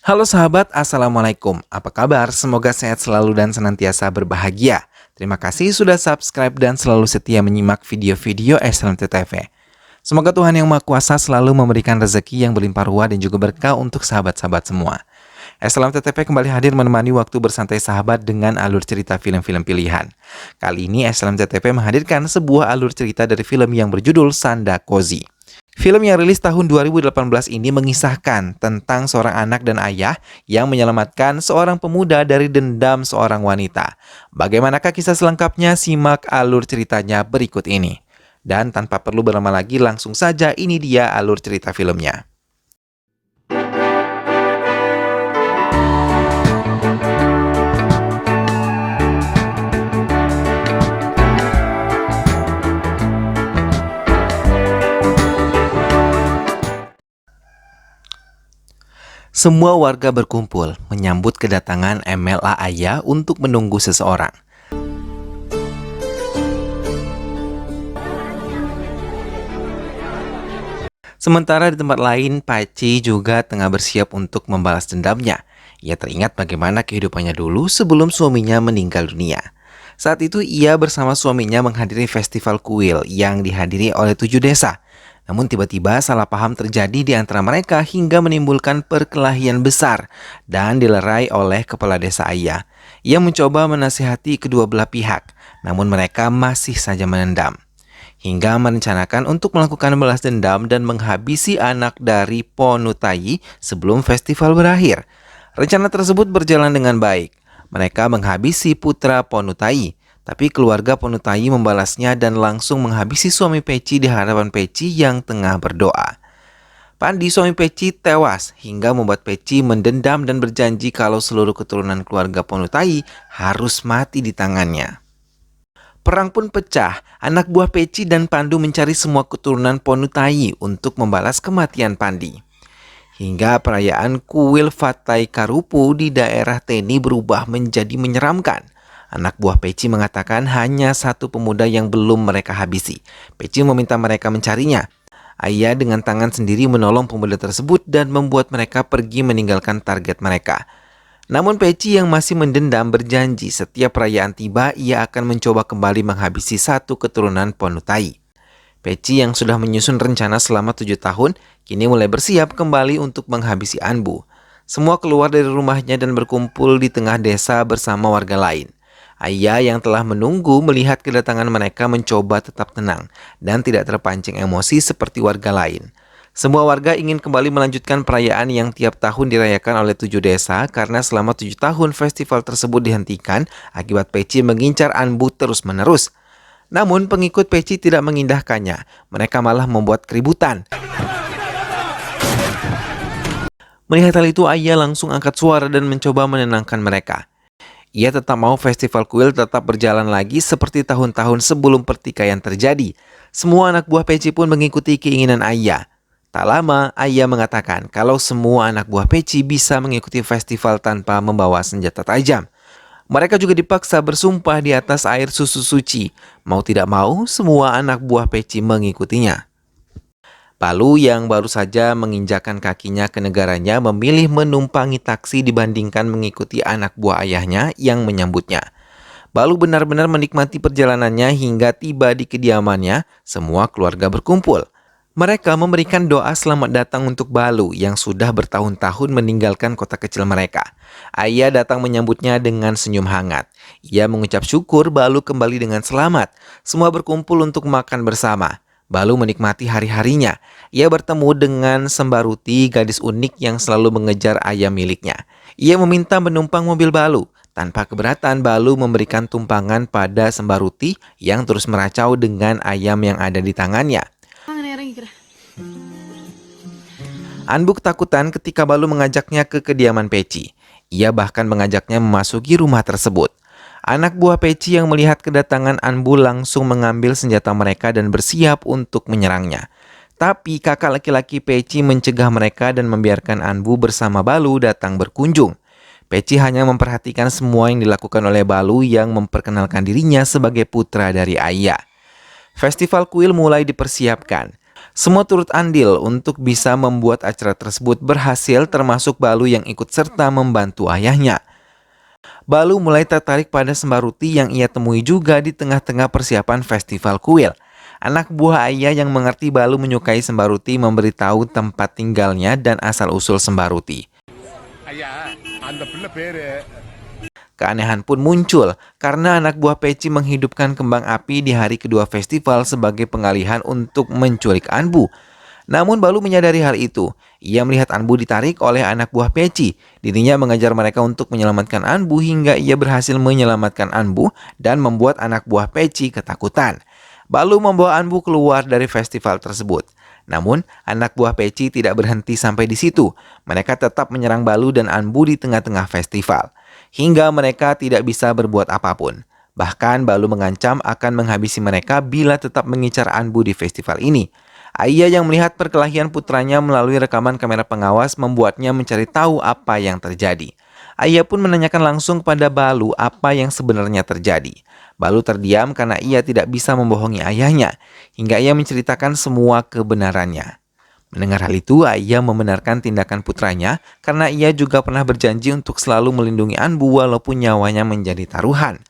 Halo sahabat, Assalamualaikum. Apa kabar? Semoga sehat selalu dan senantiasa berbahagia. Terima kasih sudah subscribe dan selalu setia menyimak video-video SLMT TV. Semoga Tuhan Yang Maha Kuasa selalu memberikan rezeki yang berlimpah ruah dan juga berkah untuk sahabat-sahabat semua. SLMT TV kembali hadir menemani waktu bersantai sahabat dengan alur cerita film-film pilihan. Kali ini SLMT TV menghadirkan sebuah alur cerita dari film yang berjudul Sanda Kozi. Film yang rilis tahun 2018 ini mengisahkan tentang seorang anak dan ayah yang menyelamatkan seorang pemuda dari dendam seorang wanita. Bagaimanakah kisah selengkapnya? Simak alur ceritanya berikut ini. Dan tanpa perlu berlama lagi, langsung saja ini dia alur cerita filmnya. Semua warga berkumpul menyambut kedatangan MLA Ayah untuk menunggu seseorang. Sementara di tempat lain, Paci juga tengah bersiap untuk membalas dendamnya. Ia teringat bagaimana kehidupannya dulu sebelum suaminya meninggal dunia. Saat itu ia bersama suaminya menghadiri festival kuil yang dihadiri oleh 7 desa. Namun tiba-tiba salah paham terjadi di antara mereka hingga menimbulkan perkelahian besar dan dilerai oleh kepala desa Ayah. Ia mencoba menasihati kedua belah pihak, namun mereka masih saja menendam. Hingga merencanakan untuk melakukan balas dendam dan menghabisi anak dari Ponutai sebelum festival berakhir. Rencana tersebut berjalan dengan baik. Mereka menghabisi putra Ponutai. Tapi keluarga Ponutai membalasnya dan langsung menghabisi suami Peci di hadapan Peci yang tengah berdoa. Pandi, suami Peci, tewas hingga membuat Peci mendendam dan berjanji kalau seluruh keturunan keluarga Ponutai harus mati di tangannya. Perang pun pecah. Anak buah Peci dan Pandu mencari semua keturunan Ponutai untuk membalas kematian Pandi. Hingga perayaan kuil Fatai Karupu di daerah Teni berubah menjadi menyeramkan. Anak buah Peci mengatakan hanya satu pemuda yang belum mereka habisi. Peci meminta mereka mencarinya. Ayah dengan tangan sendiri menolong pemuda tersebut dan membuat mereka pergi meninggalkan target mereka. Namun Peci yang masih mendendam berjanji setiap perayaan tiba ia akan mencoba kembali menghabisi satu keturunan Ponutai. Peci yang sudah menyusun rencana selama 7 tahun kini mulai bersiap kembali untuk menghabisi Anbu. Semua keluar dari rumahnya dan berkumpul di tengah desa bersama warga lain. Ayah yang telah menunggu melihat kedatangan mereka mencoba tetap tenang dan tidak terpancing emosi seperti warga lain. Semua warga ingin kembali melanjutkan perayaan yang tiap tahun dirayakan oleh 7 desa karena selama 7 tahun festival tersebut dihentikan akibat Peci mengincar Anbu terus-menerus. Namun pengikut Peci tidak mengindahkannya, mereka malah membuat keributan. Melihat hal itu, Ayah langsung angkat suara dan mencoba menenangkan mereka. Ia tetap mau festival kuil tetap berjalan lagi seperti tahun-tahun sebelum pertikaian terjadi. Semua anak buah Peci pun mengikuti keinginan Ayah. Tak lama, Ayah mengatakan kalau semua anak buah Peci bisa mengikuti festival tanpa membawa senjata tajam. Mereka juga dipaksa bersumpah di atas air susu suci. Mau tidak mau, semua anak buah Peci mengikutinya. Balu yang baru saja menginjakan kakinya ke negaranya memilih menumpangi taksi dibandingkan mengikuti anak buah ayahnya yang menyambutnya. Balu benar-benar menikmati perjalanannya hingga tiba di kediamannya, semua keluarga berkumpul. Mereka memberikan doa selamat datang untuk Balu yang sudah bertahun-tahun meninggalkan kota kecil mereka. Ayah datang menyambutnya dengan senyum hangat. Ia mengucap syukur Balu kembali dengan selamat. Semua berkumpul untuk makan bersama. Balu menikmati hari-harinya. Ia bertemu dengan Sembaruti, gadis unik yang selalu mengejar ayam miliknya. Ia meminta menumpang mobil Balu. Tanpa keberatan, Balu memberikan tumpangan pada Sembaruti yang terus meracau dengan ayam yang ada di tangannya. Anbu ketakutan ketika Balu mengajaknya ke kediaman Peci. Ia bahkan mengajaknya memasuki rumah tersebut. Anak buah Peci yang melihat kedatangan Anbu langsung mengambil senjata mereka dan bersiap untuk menyerangnya. Tapi kakak laki-laki Peci mencegah mereka dan membiarkan Anbu bersama Balu datang berkunjung. Peci hanya memperhatikan semua yang dilakukan oleh Balu yang memperkenalkan dirinya sebagai putra dari Ayah. Festival kuil mulai dipersiapkan. Semua turut andil untuk bisa membuat acara tersebut berhasil, termasuk Balu yang ikut serta membantu ayahnya. Balu mulai tertarik pada Sembaruti yang ia temui juga di tengah-tengah persiapan festival kuil. Anak buah ayah yang mengerti Balu menyukai Sembaruti memberitahu tempat tinggalnya dan asal-usul Sembaruti. Keanehan pun muncul karena anak buah Peci menghidupkan kembang api di hari kedua festival sebagai pengalihan untuk menculik Anbu. Namun Balu menyadari hal itu. Ia melihat Anbu ditarik oleh anak buah Peci. Dirinya mengajar mereka untuk menyelamatkan Anbu hingga ia berhasil menyelamatkan Anbu dan membuat anak buah Peci ketakutan. Balu membawa Anbu keluar dari festival tersebut. Namun, anak buah Peci tidak berhenti sampai di situ. Mereka tetap menyerang Balu dan Anbu di tengah-tengah festival. Hingga mereka tidak bisa berbuat apapun. Bahkan Balu mengancam akan menghabisi mereka bila tetap mengincar Anbu di festival ini. Ayah yang melihat perkelahian putranya melalui rekaman kamera pengawas membuatnya mencari tahu apa yang terjadi. Ayah pun menanyakan langsung kepada Balu apa yang sebenarnya terjadi. Balu terdiam karena ia tidak bisa membohongi ayahnya, hingga ia menceritakan semua kebenarannya. Mendengar hal itu, ayah membenarkan tindakan putranya karena ia juga pernah berjanji untuk selalu melindungi Anbu walaupun nyawanya menjadi taruhan.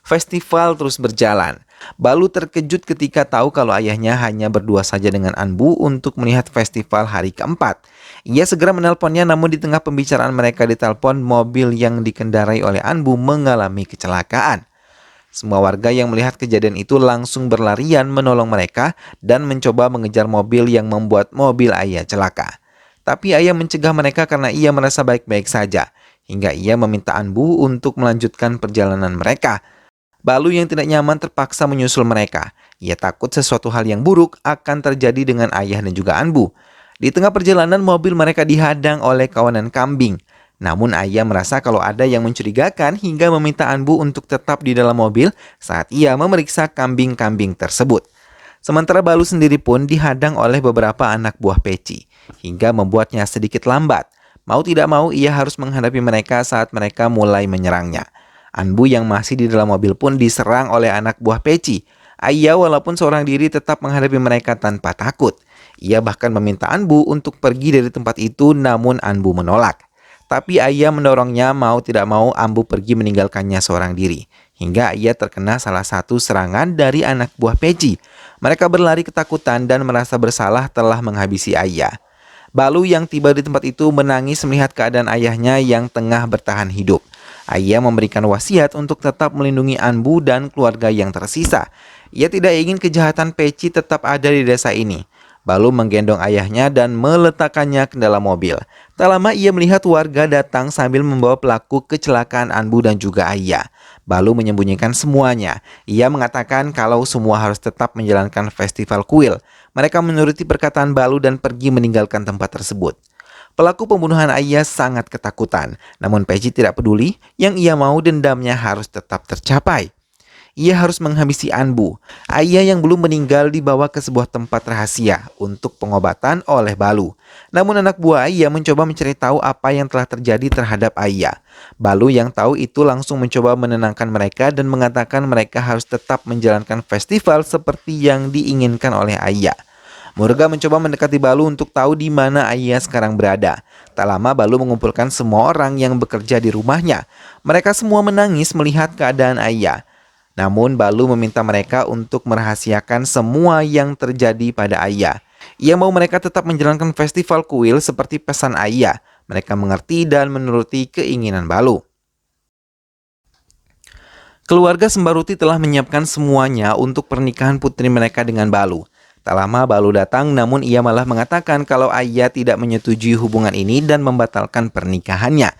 Festival terus berjalan. Balu terkejut ketika tahu kalau ayahnya hanya berdua saja dengan Anbu untuk melihat festival hari keempat. Ia segera menelponnya, namun di tengah pembicaraan mereka di telepon, mobil yang dikendarai oleh Anbu mengalami kecelakaan. Semua warga yang melihat kejadian itu langsung berlarian menolong mereka dan mencoba mengejar mobil yang membuat mobil ayah celaka. Tapi ayah mencegah mereka karena ia merasa baik-baik saja, hingga ia meminta Anbu untuk melanjutkan perjalanan mereka. Balu yang tidak nyaman terpaksa menyusul mereka. Ia takut sesuatu hal yang buruk akan terjadi dengan ayah dan juga Anbu. Di tengah perjalanan, mobil mereka dihadang oleh kawanan kambing. Namun ayah merasa kalau ada yang mencurigakan hingga meminta Anbu untuk tetap di dalam mobil saat ia memeriksa kambing-kambing tersebut. Sementara Balu sendiri pun dihadang oleh beberapa anak buah Peci, hingga membuatnya sedikit lambat. Mau tidak mau ia harus menghadapi mereka saat mereka mulai menyerangnya. Anbu yang masih di dalam mobil pun diserang oleh anak buah Peci. Ayah walaupun seorang diri tetap menghadapi mereka tanpa takut. Ia bahkan meminta Anbu untuk pergi dari tempat itu, namun Anbu menolak. Tapi ayah mendorongnya mau tidak mau Anbu pergi meninggalkannya seorang diri. Hingga ia terkena salah satu serangan dari anak buah Peci. Mereka berlari ketakutan dan merasa bersalah telah menghabisi ayah. Balu yang tiba di tempat itu menangis melihat keadaan ayahnya yang tengah bertahan hidup. Ayah memberikan wasiat untuk tetap melindungi Anbu dan keluarga yang tersisa. Ia tidak ingin kejahatan Peci tetap ada di desa ini. Balu menggendong ayahnya dan meletakkannya ke dalam mobil. Tak lama ia melihat warga datang sambil membawa pelaku kecelakaan Anbu dan juga ayah. Balu menyembunyikan semuanya. Ia mengatakan kalau semua harus tetap menjalankan festival kuil. Mereka menuruti perkataan Balu dan pergi meninggalkan tempat tersebut. Pelaku pembunuhan ayah sangat ketakutan, namun Peci tidak peduli, yang ia mau dendamnya harus tetap tercapai. Ia harus menghabisi Anbu. Ayah yang belum meninggal dibawa ke sebuah tempat rahasia untuk pengobatan oleh Balu. Namun anak buah ayah mencoba mencari tahu apa yang telah terjadi terhadap ayah. Balu yang tahu itu langsung mencoba menenangkan mereka dan mengatakan mereka harus tetap menjalankan festival seperti yang diinginkan oleh ayah. Murga mencoba mendekati Balu untuk tahu di mana ayah sekarang berada. Tak lama Balu mengumpulkan semua orang yang bekerja di rumahnya. Mereka semua menangis melihat keadaan ayah. Namun Balu meminta mereka untuk merahasiakan semua yang terjadi pada ayah. Ia mau mereka tetap menjalankan festival kuil seperti pesan ayah. Mereka mengerti dan menuruti keinginan Balu. Keluarga Sembaruti telah menyiapkan semuanya untuk pernikahan putri mereka dengan Balu. Tak lama Balu datang, namun ia malah mengatakan kalau ayah tidak menyetujui hubungan ini dan membatalkan pernikahannya.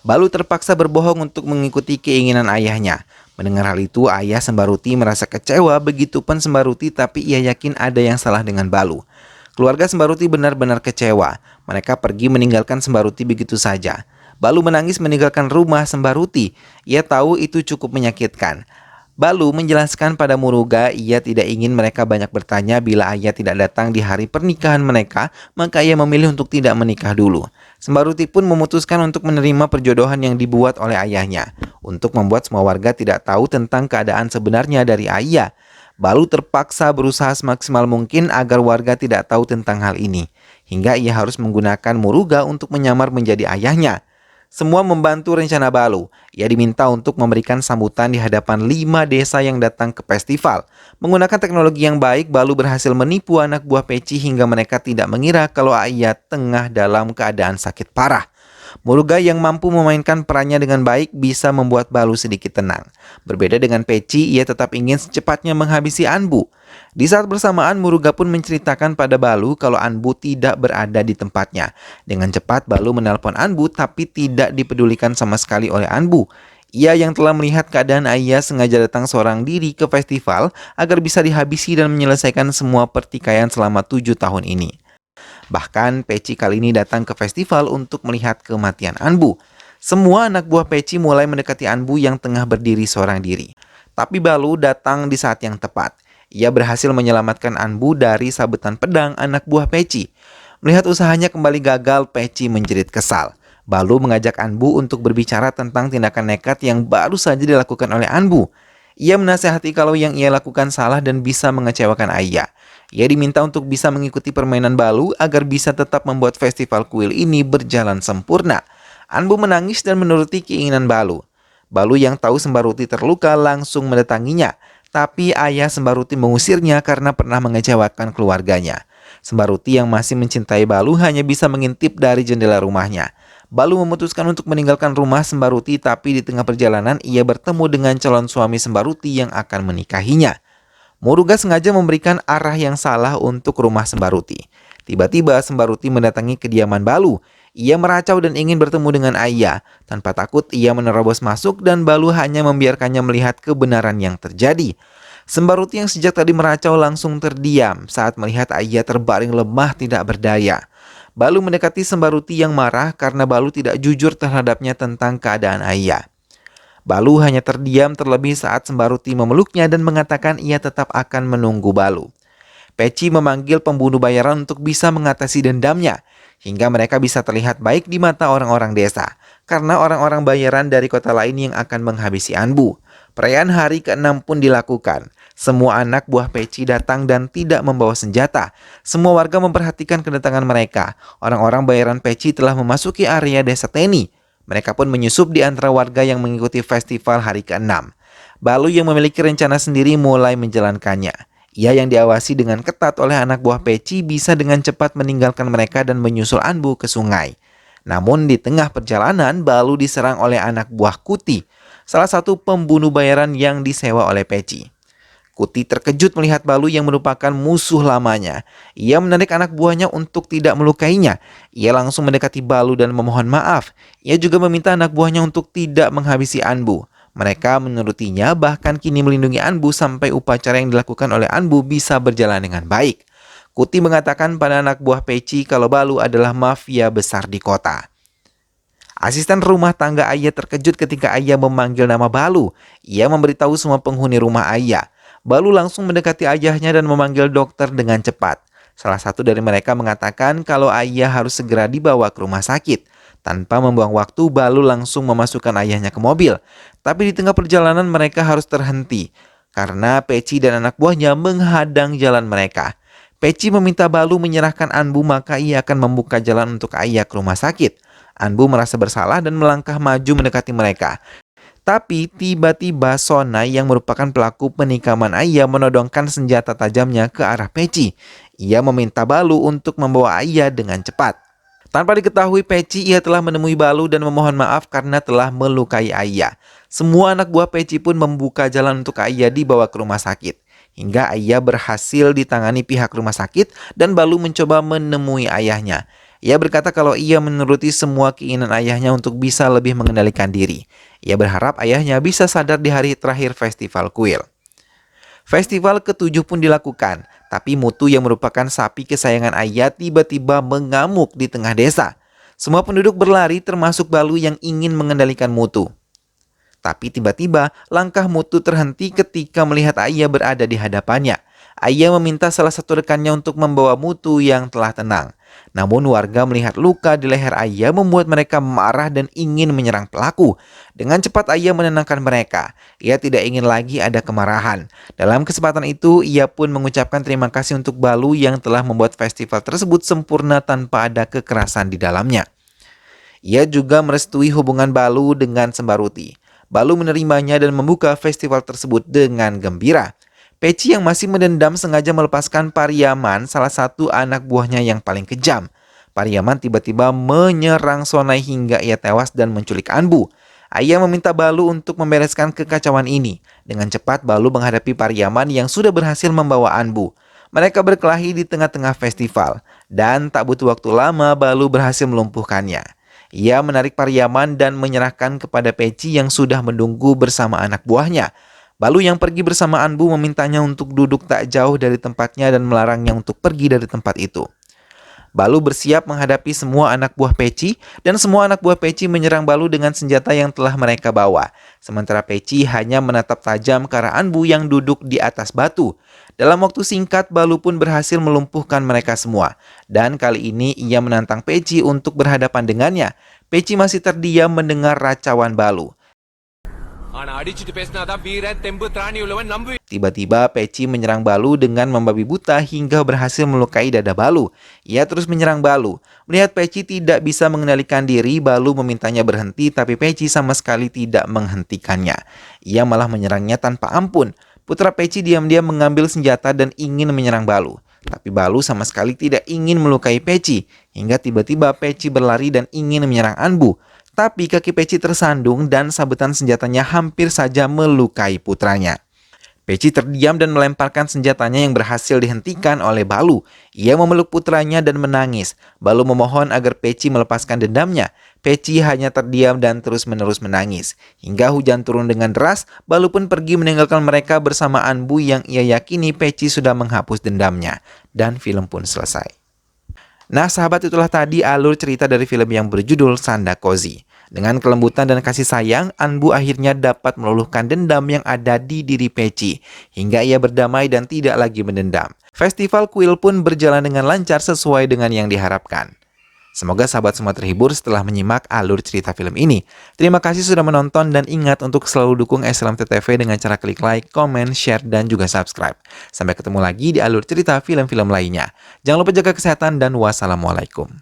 Balu terpaksa berbohong untuk mengikuti keinginan ayahnya. Mendengar hal itu, ayah Sembaruti merasa kecewa, begitupun Sembaruti, tapi ia yakin ada yang salah dengan Balu. Keluarga Sembaruti benar-benar kecewa. Mereka pergi meninggalkan Sembaruti begitu saja. Balu menangis meninggalkan rumah Sembaruti. Ia tahu itu cukup menyakitkan. Balu menjelaskan pada Muruga ia tidak ingin mereka banyak bertanya bila ayah tidak datang di hari pernikahan mereka, maka ia memilih untuk tidak menikah dulu. Sembaruti pun memutuskan untuk menerima perjodohan yang dibuat oleh ayahnya, untuk membuat semua warga tidak tahu tentang keadaan sebenarnya dari ayah. Balu terpaksa berusaha semaksimal mungkin agar warga tidak tahu tentang hal ini, hingga ia harus menggunakan Muruga untuk menyamar menjadi ayahnya. Semua membantu rencana Balu. Ia diminta untuk memberikan sambutan di hadapan 5 desa yang datang ke festival. Menggunakan teknologi yang baik, Balu berhasil menipu anak buah Peci hingga mereka tidak mengira kalau Ayah tengah dalam keadaan sakit parah. Muruga yang mampu memainkan perannya dengan baik bisa membuat Balu sedikit tenang. Berbeda dengan Peci, ia tetap ingin secepatnya menghabisi Anbu. Di saat bersamaan, Muruga pun menceritakan pada Balu kalau Anbu tidak berada di tempatnya. Dengan cepat, Balu menelpon Anbu tapi tidak dipedulikan sama sekali oleh Anbu. Ia yang telah melihat keadaan Ayah sengaja datang seorang diri ke festival agar bisa dihabisi dan menyelesaikan semua pertikaian selama 7 tahun ini. Bahkan Peci kali ini datang ke festival untuk melihat kematian Anbu. Semua anak buah Peci mulai mendekati Anbu yang tengah berdiri seorang diri. Tapi Balu datang di saat yang tepat. Ia berhasil menyelamatkan Anbu dari sabetan pedang anak buah Peci. Melihat usahanya kembali gagal, Peci menjerit kesal. Balu mengajak Anbu untuk berbicara tentang tindakan nekat yang baru saja dilakukan oleh Anbu. Ia menasihati kalau yang ia lakukan salah dan bisa mengecewakan Ayah. Ia diminta untuk bisa mengikuti permainan Balu agar bisa tetap membuat festival kuil ini berjalan sempurna. Anbu menangis dan menuruti keinginan Balu. Balu yang tahu Sembaruti terluka langsung mendatanginya, tapi ayah Sembaruti mengusirnya karena pernah mengecewakan keluarganya. Sembaruti yang masih mencintai Balu hanya bisa mengintip dari jendela rumahnya. Balu memutuskan untuk meninggalkan rumah Sembaruti, tapi di tengah perjalanan ia bertemu dengan calon suami Sembaruti yang akan menikahinya. Muruga sengaja memberikan arah yang salah untuk rumah Sembaruti. Tiba-tiba Sembaruti mendatangi kediaman Balu. Ia meracau dan ingin bertemu dengan Ayah. Tanpa takut ia menerobos masuk dan Balu hanya membiarkannya melihat kebenaran yang terjadi. Sembaruti yang sejak tadi meracau langsung terdiam saat melihat Ayah terbaring lemah tidak berdaya. Balu mendekati Sembaruti yang marah karena Balu tidak jujur terhadapnya tentang keadaan Ayah. Balu hanya terdiam terlebih saat Sembaruti memeluknya dan mengatakan ia tetap akan menunggu Balu. Peci memanggil pembunuh bayaran untuk bisa mengatasi dendamnya, hingga mereka bisa terlihat baik di mata orang-orang desa, karena orang-orang bayaran dari kota lain yang akan menghabisi Anbu. Perayaan hari ke-6 pun dilakukan. Semua anak buah Peci datang dan tidak membawa senjata. Semua warga memperhatikan kedatangan mereka. Orang-orang bayaran Peci telah memasuki area desa Teni. Mereka pun menyusup di antara warga yang mengikuti festival hari ke-6. Balu yang memiliki rencana sendiri mulai menjalankannya. Ia yang diawasi dengan ketat oleh anak buah Peci bisa dengan cepat meninggalkan mereka dan menyusul Anbu ke sungai. Namun di tengah perjalanan, Balu diserang oleh anak buah Kuti, salah satu pembunuh bayaran yang disewa oleh Peci. Kuti terkejut melihat Balu yang merupakan musuh lamanya. Ia menarik anak buahnya untuk tidak melukainya. Ia langsung mendekati Balu dan memohon maaf. Ia juga meminta anak buahnya untuk tidak menghabisi Anbu. Mereka menurutinya, bahkan kini melindungi Anbu sampai upacara yang dilakukan oleh Anbu bisa berjalan dengan baik. Kuti mengatakan pada anak buah Peci kalau Balu adalah mafia besar di kota. Asisten rumah tangga Ayah terkejut ketika Ayah memanggil nama Balu. Ia memberitahu semua penghuni rumah Ayah. Balu langsung mendekati ayahnya dan memanggil dokter dengan cepat. Salah satu dari mereka mengatakan kalau Ayah harus segera dibawa ke rumah sakit. Tanpa membuang waktu, Balu langsung memasukkan ayahnya ke mobil. Tapi di tengah perjalanan mereka harus terhenti karena Peci dan anak buahnya menghadang jalan mereka. Peci meminta Balu menyerahkan Anbu, maka ia akan membuka jalan untuk Ayah ke rumah sakit. Anbu merasa bersalah dan melangkah maju mendekati mereka. Tapi tiba-tiba Sonai yang merupakan pelaku penikaman Ayah menodongkan senjata tajamnya ke arah Peci. Ia meminta Balu untuk membawa Ayah dengan cepat. Tanpa diketahui Peci, ia telah menemui Balu dan memohon maaf karena telah melukai Ayah. Semua anak buah Peci pun membuka jalan untuk Ayah dibawa ke rumah sakit. Hingga Ayah berhasil ditangani pihak rumah sakit dan Balu mencoba menemui ayahnya. Ia berkata kalau ia menuruti semua keinginan ayahnya untuk bisa lebih mengendalikan diri. Ia berharap ayahnya bisa sadar di hari terakhir festival kuil. Festival ke-7 pun dilakukan, tapi Mutu yang merupakan sapi kesayangan Ayah tiba-tiba mengamuk di tengah desa. Semua penduduk berlari termasuk Balu yang ingin mengendalikan Mutu. Tapi tiba-tiba langkah Mutu terhenti ketika melihat Ayah berada di hadapannya. Ayah meminta salah satu rekannya untuk membawa Mutu yang telah tenang. Namun warga melihat luka di leher Ayah membuat mereka marah dan ingin menyerang pelaku. Dengan cepat Ayah menenangkan mereka. Ia tidak ingin lagi ada kemarahan. Dalam kesempatan itu, ia pun mengucapkan terima kasih untuk Balu yang telah membuat festival tersebut sempurna tanpa ada kekerasan di dalamnya. Ia juga merestui hubungan Balu dengan Sembaruti. Balu menerimanya dan membuka festival tersebut dengan gembira. Peci yang masih mendendam sengaja melepaskan Pariaman, salah satu anak buahnya yang paling kejam. Pariaman tiba-tiba menyerang Sonai hingga ia tewas dan menculik Anbu. Ayah meminta Balu untuk membereskan kekacauan ini. Dengan cepat Balu menghadapi Pariaman yang sudah berhasil membawa Anbu. Mereka berkelahi di tengah-tengah festival. Dan tak butuh waktu lama Balu berhasil melumpuhkannya. Ia menarik Pariaman dan menyerahkan kepada Peci yang sudah menunggu bersama anak buahnya. Balu yang pergi bersama Anbu memintanya untuk duduk tak jauh dari tempatnya dan melarangnya untuk pergi dari tempat itu. Balu bersiap menghadapi semua anak buah Peci dan semua anak buah Peci menyerang Balu dengan senjata yang telah mereka bawa. Sementara Peci hanya menatap tajam ke arah Anbu yang duduk di atas batu. Dalam waktu singkat, Balu pun berhasil melumpuhkan mereka semua. Dan kali ini ia menantang Peci untuk berhadapan dengannya. Peci masih terdiam mendengar racauan Balu. Tiba-tiba Peci menyerang Balu dengan membabi buta hingga berhasil melukai dada Balu. Ia terus menyerang Balu. Melihat Peci tidak bisa mengendalikan diri, Balu memintanya berhenti tapi Peci sama sekali tidak menghentikannya. Ia malah menyerangnya tanpa ampun. Putra Peci diam-diam mengambil senjata dan ingin menyerang Balu. Tapi Balu sama sekali tidak ingin melukai Peci. Hingga tiba-tiba Peci berlari dan ingin menyerang Anbu. Tapi kaki Peci tersandung dan sabetan senjatanya hampir saja melukai putranya. Peci terdiam dan melemparkan senjatanya yang berhasil dihentikan oleh Balu. Ia memeluk putranya dan menangis. Balu memohon agar Peci melepaskan dendamnya. Peci hanya terdiam dan terus-menerus menangis. Hingga hujan turun dengan deras, Balu pun pergi meninggalkan mereka bersama Anbu yang ia yakini Peci sudah menghapus dendamnya. Dan film pun selesai. Nah sahabat, itulah tadi alur cerita dari film yang berjudul Sanda Kozi. Dengan kelembutan dan kasih sayang, Anbu akhirnya dapat meluluhkan dendam yang ada di diri Peci. Hingga ia berdamai dan tidak lagi mendendam. Festival kuil pun berjalan dengan lancar sesuai dengan yang diharapkan. Semoga sahabat semua terhibur setelah menyimak alur cerita film ini. Terima kasih sudah menonton dan ingat untuk selalu dukung SLMTTV dengan cara klik like, comment, share, dan juga subscribe. Sampai ketemu lagi di alur cerita film-film lainnya. Jangan lupa jaga kesehatan dan wassalamualaikum.